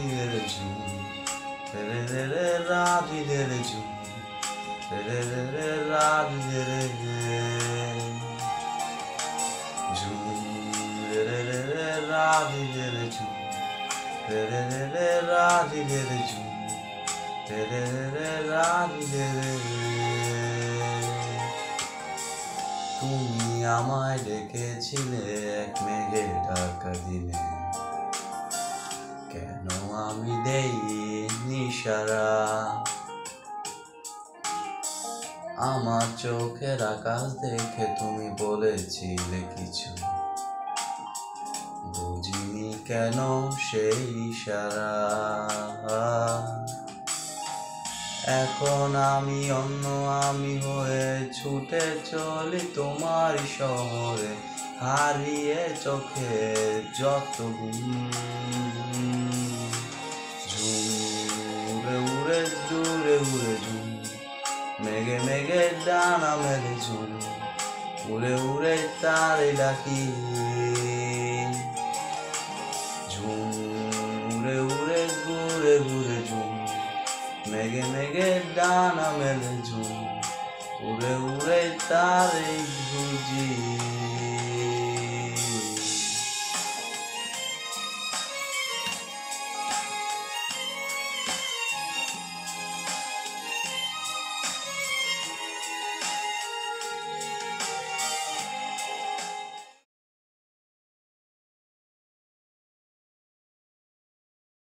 দিলের ঝুম রে রে রে রা দিলের ঝুম রে রে রে রা দিলের ঝুম রে রে রে রে রা দিলের ঝুম রে রে রে রে রা দিলের ঝুম রে রে রে রে রা দিলের। তুমি আমায় ডেকেছিলে এক মেঘে ঢাকা দিনে, কেন আমি দেইনি সাড়া? আমার চোখের আকাশ দেখে তুমি বলেছিলে কিছু, বুঝিনি কেন সেই ইশারা। এখন আমি অন্য আমি হয়ে ছুটে চলি তোমার শহরে, হারিয়ে চোখে যত ঝুমে উড়ে দূরে উড়ে ঝুম মেঘে মেঘে ডানা মেলে ঝুম উড়ে উড়ে তারে ডাকি ঝুম উড়ে উড়ে ঘুরে ঘুরে ঝুম মেঘে মেঘে ডানা মেলে ঝুম উড়ে উড়ে তারে খুঁজি।